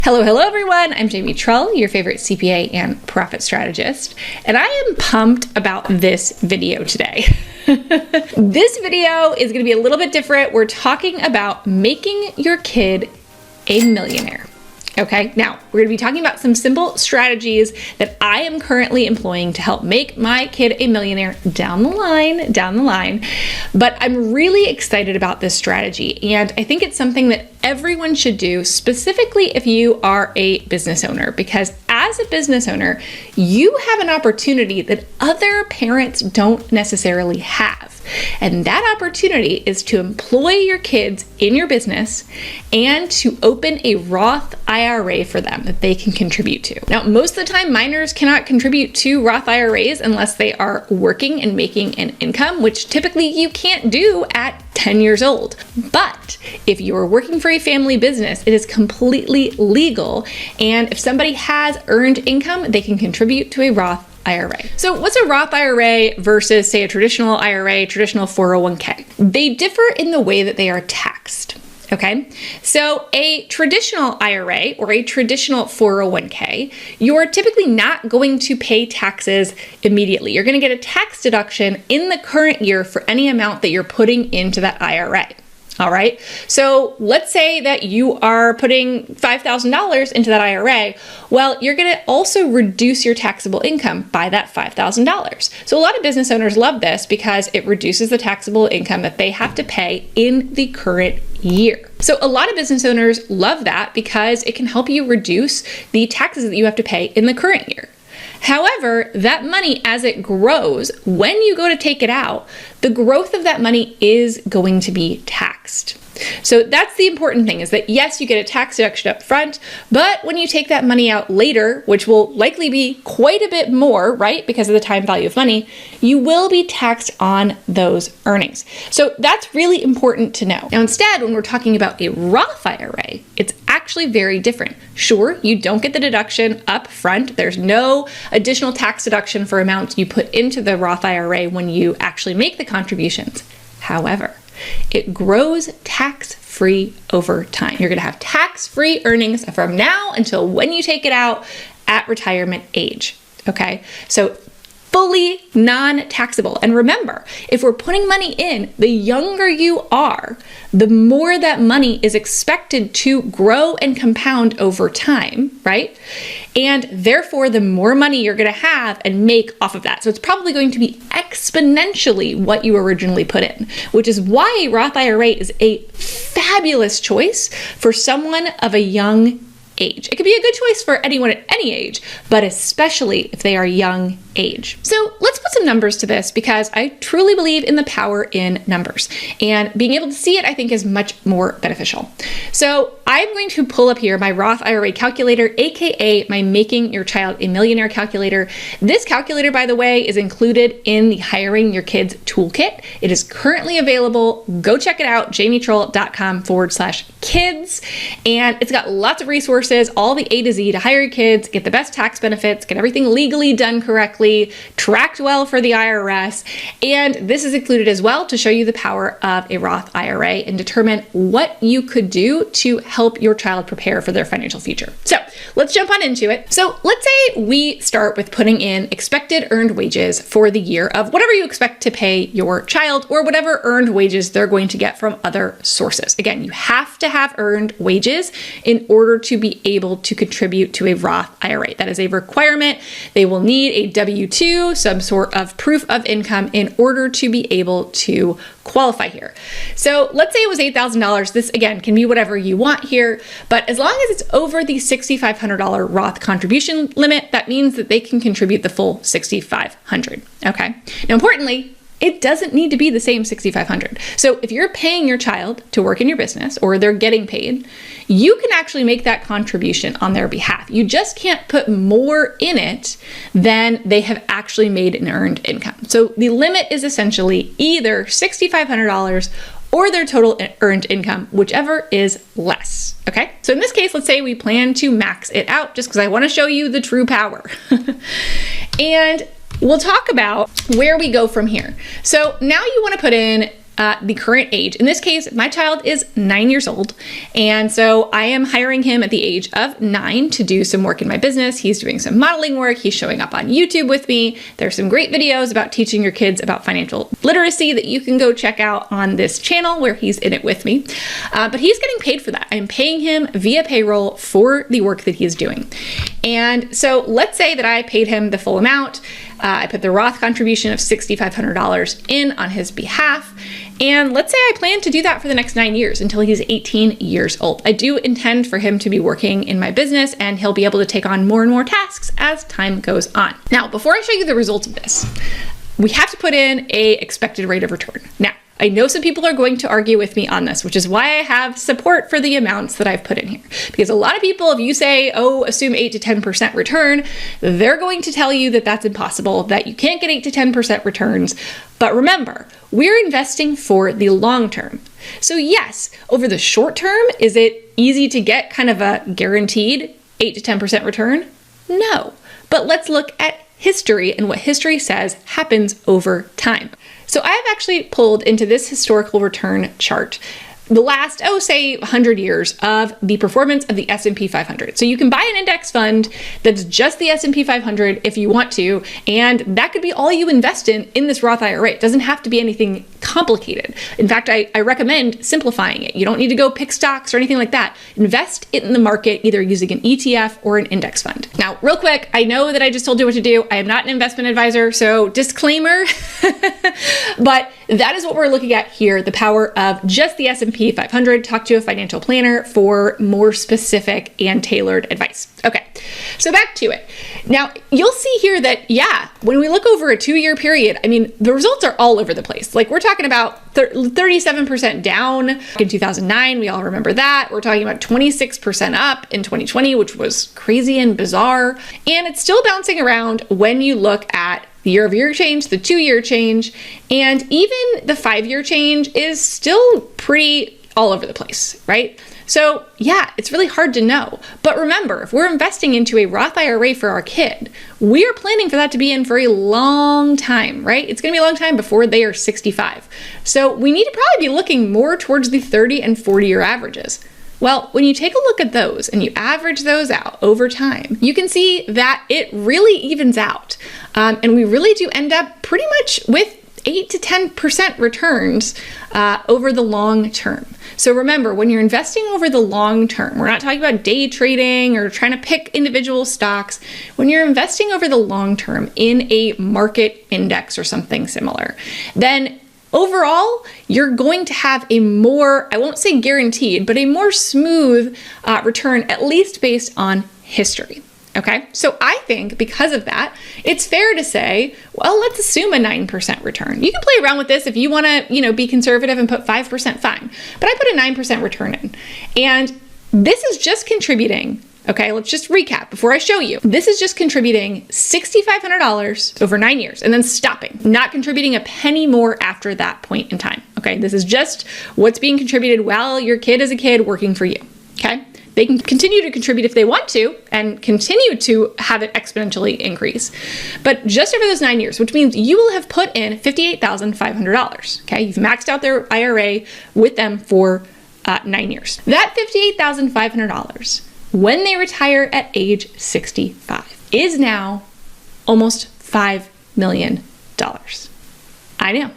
Hello everyone. I'm Jamie Trull, your favorite CPA and profit strategist, and I am pumped about this video today. This video is going to be a little bit different. We're talking about making your kid a millionaire. Okay, now we're going to be talking about some simple strategies that I am currently employing to help make my kid a millionaire down the line. But I'm really excited about this strategy, and I think it's something that everyone should do, specifically if you are a business owner, because as a business owner, you have an opportunity that other parents don't necessarily have. And that opportunity is to employ your kids in your business and to open a Roth IRA for them that they can contribute to. Now, most of the time, minors cannot contribute to Roth IRAs unless they are working and making an income, which typically you can't do at 10 years old. But if you are working for a family business, it is completely legal. And if somebody has earned income, they can contribute to a Roth IRA. So what's a Roth IRA versus, say, a traditional IRA, traditional 401k? They differ in the way that they are taxed. Okay, so a traditional IRA or a traditional 401k, you're typically not going to pay taxes immediately. You're going to get a tax deduction in the current year for any amount that you're putting into that IRA. All right, so let's say that you are putting $5,000 into that IRA. Well, you're going to also reduce your taxable income by that $5,000. So a lot of business owners love this because it reduces the taxable income that they have to pay in the current year. So a lot of business owners love that because it can help you reduce the taxes that you have to pay in the current year. However, that money, as it grows, when you go to take it out, the growth of that money is going to be taxed. So that's the important thing, is that yes, you get a tax deduction up front, but when you take that money out later, which will likely be quite a bit more, right, because of the time value of money, you will be taxed on those earnings. So that's really important to know. Now, instead, when we're talking about a Roth IRA, it's actually very different. Sure, you don't get the deduction up front. There's no additional tax deduction for amounts you put into the Roth IRA when you actually make the contributions. However, it grows tax-free over time. You're going to have tax-free earnings from now until when you take it out at retirement age. Okay, so fully non-taxable. And remember, if we're putting money in, the younger you are, the more that money is expected to grow and compound over time, right? And therefore, the more money you're going to have and make off of that. So it's probably going to be exponentially what you originally put in, which is why a Roth IRA is a fabulous choice for someone of a young age. It could be a good choice for anyone at any age, but especially if they are young age. So let's put some numbers to this, because I truly believe in the power in numbers, and being able to see it, I think, is much more beneficial. So I'm going to pull up here my Roth IRA calculator, aka my Making Your Child a Millionaire calculator. This calculator, by the way, is included in the Hiring Your Kids toolkit. It is currently available. Go check it out, jamietrull.com/kids. And it's got lots of resources, all the A to Z to hire your kids, get the best tax benefits, get everything legally done correctly, tracked well for the IRS. And this is included as well to show you the power of a Roth IRA and determine what you could do to help your child prepare for their financial future. So let's jump on into it. So let's say we start with putting in expected earned wages for the year of whatever you expect to pay your child, or whatever earned wages they're going to get from other sources. Again, you have to have earned wages in order to be able to contribute to a Roth IRA. That is a requirement. They will need a W-2, some sort of proof of income, in order to be able to qualify here. So let's say it was $8,000. This, again, can be whatever you want here, but as long as it's over the $6,500 Roth contribution limit, that means that they can contribute the full $6,500. Okay. Now, importantly, it doesn't need to be the same $6,500. So if you're paying your child to work in your business, or they're getting paid, you can actually make that contribution on their behalf. You just can't put more in it than they have actually made in earned income. So the limit is essentially either $6,500 or their total earned income, whichever is less. Okay, so in this case, let's say we plan to max it out, just because I want to show you the true power. And we'll talk about where we go from here. So now you want to put in the current age. In this case, my child is 9 years old. And so I am hiring him at the age of 9 to do some work in my business. He's doing some modeling work. He's showing up on YouTube with me. There's some great videos about teaching your kids about financial literacy that you can go check out on this channel where he's in it with me. But he's getting paid for that. I'm paying him via payroll for the work that he's doing. And so let's say that I paid him the full amount. I put the Roth contribution of $6,500 in on his behalf. And let's say I plan to do that for the next 9 years until he's 18 years old. I do intend for him to be working in my business, and he'll be able to take on more and more tasks as time goes on. Now, before I show you the results of this, we have to put in a expected rate of return. Now, I know some people are going to argue with me on this, which is why I have support for the amounts that I've put in here. Because a lot of people, if you say, oh, assume 8 to 10% return, they're going to tell you that that's impossible, that you can't get 8 to 10% returns. But remember, we're investing for the long term. So yes, over the short term, is it easy to get kind of a guaranteed 8 to 10% return? No. But let's look at history and what history says happens over time. So I've actually pulled into this historical return chart the last, say 100 years of the performance of the S&P 500. So you can buy an index fund that's just the S&P 500 if you want to, and that could be all you invest in this Roth IRA. It doesn't have to be anything complicated. In fact, I recommend simplifying it. You don't need to go pick stocks or anything like that. Invest it in the market, either using an ETF or an index fund. Now, real quick, I know that I just told you what to do. I am not an investment advisor, so disclaimer, but that is what we're looking at here, the power of just the S&P 500. Talk to a financial planner for more specific and tailored advice. Okay, so back to it. Now, you'll see here that, when we look over a 2-year period, I mean, the results are all over the place. Like, we're talking about 37% down in 2009. We all remember that. We're talking about 26% up in 2020, which was crazy and bizarre. And it's still bouncing around when you look at the year-over-year change, the 2-year change, and even the 5-year change is still pretty all over the place, right? So it's really hard to know. But remember, if we're investing into a Roth IRA for our kid, we are planning for that to be in for a long time, right? It's gonna be a long time before they are 65. So we need to probably be looking more towards the 30 and 40-year averages. Well, when you take a look at those and you average those out over time, you can see that it really evens out. And we really do end up pretty much with 8 to 10% returns over the long term. So remember, when you're investing over the long term, we're not talking about day trading or trying to pick individual stocks. When you're investing over the long term in a market index or something similar, then overall, you're going to have a more, I won't say guaranteed, but a more smooth return, at least based on history. Okay, so I think because of that, it's fair to say, well, let's assume a 9% return. You can play around with this if you want to, be conservative and put 5%, fine. But I put a 9% return in. And this is just contributing, okay, let's just recap before I show you. This is just contributing $6,500 over 9 years and then stopping, not contributing a penny more after that point in time. Okay, this is just what's being contributed while your kid is a kid working for you, okay? They can continue to contribute if they want to and continue to have it exponentially increase. But just over those 9 years, which means you will have put in $58,500, okay? You've maxed out their IRA with them for 9 years. That $58,500, when they retire at age 65, is now almost $5 million. I know.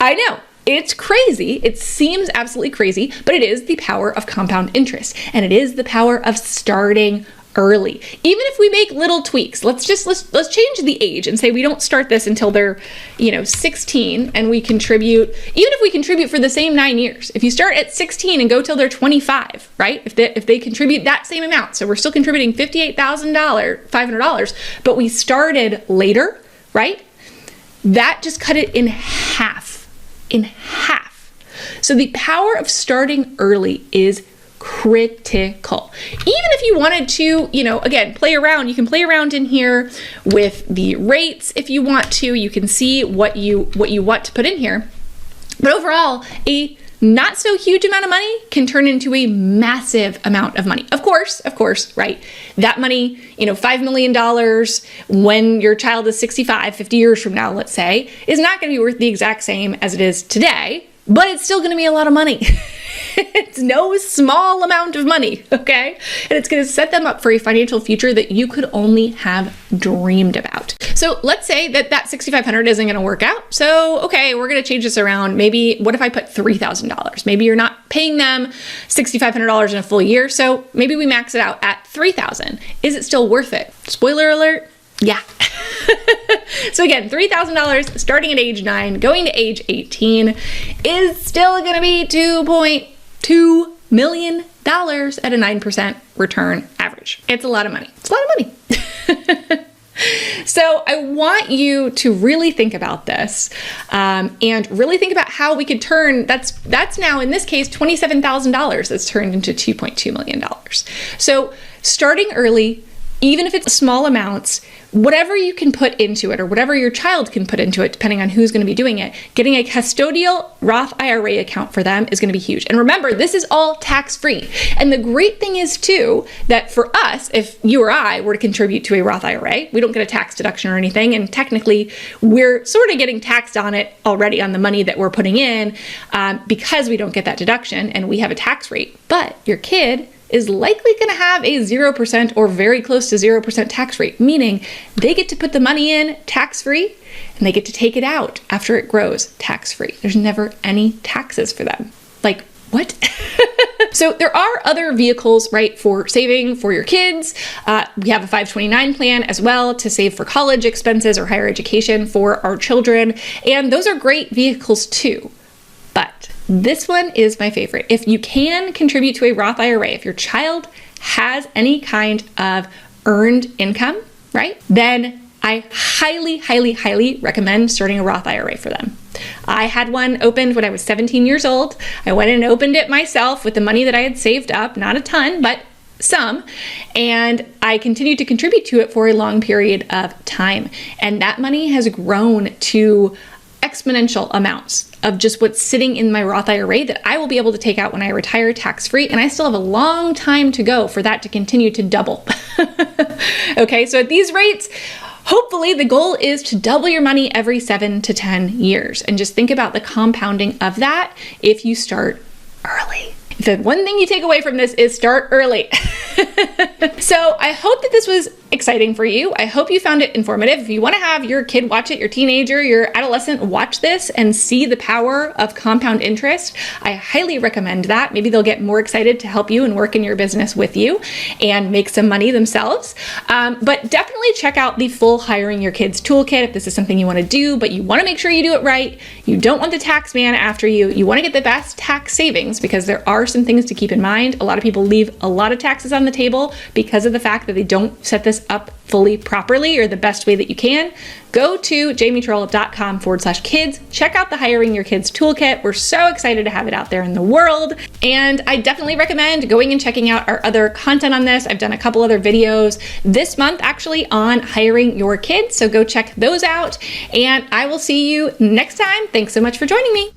I know. It's crazy. It seems absolutely crazy, but it is the power of compound interest, and it is the power of starting early. Even if we make little tweaks, let's change the age and say we don't start this until they're 16, and we contribute, even if we contribute for the same 9 years. If you start at 16 and go till they're 25, right? If they contribute that same amount, so we're still contributing $58,500, but we started later, right? That just cut it in half. So the power of starting early is critical. Even if you wanted to, again, play around, you can play around in here with the rates if you want to. You can see what you want to put in here. But overall, a not so huge amount of money can turn into a massive amount of money. Of course, right? That money, $5 million when your child is 65, 50 years from now, let's say, is not going to be worth the exact same as it is today, but it's still going to be a lot of money. It's no small amount of money, okay? And it's going to set them up for a financial future that you could only have dreamed about. So let's say that $6,500 isn't going to work out. So, okay, we're going to change this around. Maybe, what if I put $3,000? Maybe you're not paying them $6,500 in a full year. So maybe we max it out at $3,000. Is it still worth it? Spoiler alert. Yeah. So again, $3,000 starting at age 9, going to age 18 is still going to be $2.2 million at a 9% return average. It's a lot of money. It's a lot of money. So I want you to really think about this and really think about how we could turn, that's now in this case, $27,000 that's turned into $2.2 million. So starting early, even if it's small amounts, whatever you can put into it or whatever your child can put into it, depending on who's going to be doing it, getting a custodial Roth IRA account for them is going to be huge. And remember, this is all tax-free. And the great thing is too, that for us, if you or I were to contribute to a Roth IRA, we don't get a tax deduction or anything. And technically, we're sort of getting taxed on it already on the money that we're putting in because we don't get that deduction and we have a tax rate. But your kid is likely going to have a 0% or very close to 0% tax rate, meaning they get to put the money in tax-free and they get to take it out after it grows tax-free. There's never any taxes for them. Like, what? So there are other vehicles, right, for saving for your kids. We have a 529 plan as well to save for college expenses or higher education for our children. And those are great vehicles too. But this one is my favorite. If you can contribute to a Roth IRA, if your child has any kind of earned income, right, then I highly, highly, highly recommend starting a Roth IRA for them. I had one opened when I was 17 years old. I went and opened it myself with the money that I had saved up, not a ton, but some, and I continued to contribute to it for a long period of time. And that money has grown to exponential amounts of just what's sitting in my Roth IRA that I will be able to take out when I retire tax-free, and I still have a long time to go for that to continue to double. Okay, so at these rates, hopefully the goal is to double your money every 7 to 10 years, and just think about the compounding of that if you start early. The one thing you take away from this is start early. So I hope that this was exciting for you. I hope you found it informative. If you want to have your kid watch it, your teenager, your adolescent watch this and see the power of compound interest, I highly recommend that. Maybe they'll get more excited to help you and work in your business with you and make some money themselves. But definitely check out the full Hiring Your Kids toolkit if this is something you want to do, but you want to make sure you do it right. You don't want the tax man after you. You want to get the best tax savings because there are some things to keep in mind. A lot of people leave a lot of taxes on the table because of the fact that they don't set this up fully properly or the best way that you can. Go to jamietrull.com/kids. Check out the Hiring Your Kids toolkit. We're so excited to have it out there in the world. And I definitely recommend going and checking out our other content on this. I've done a couple other videos this month actually on hiring your kids. So go check those out. And I will see you next time. Thanks so much for joining me.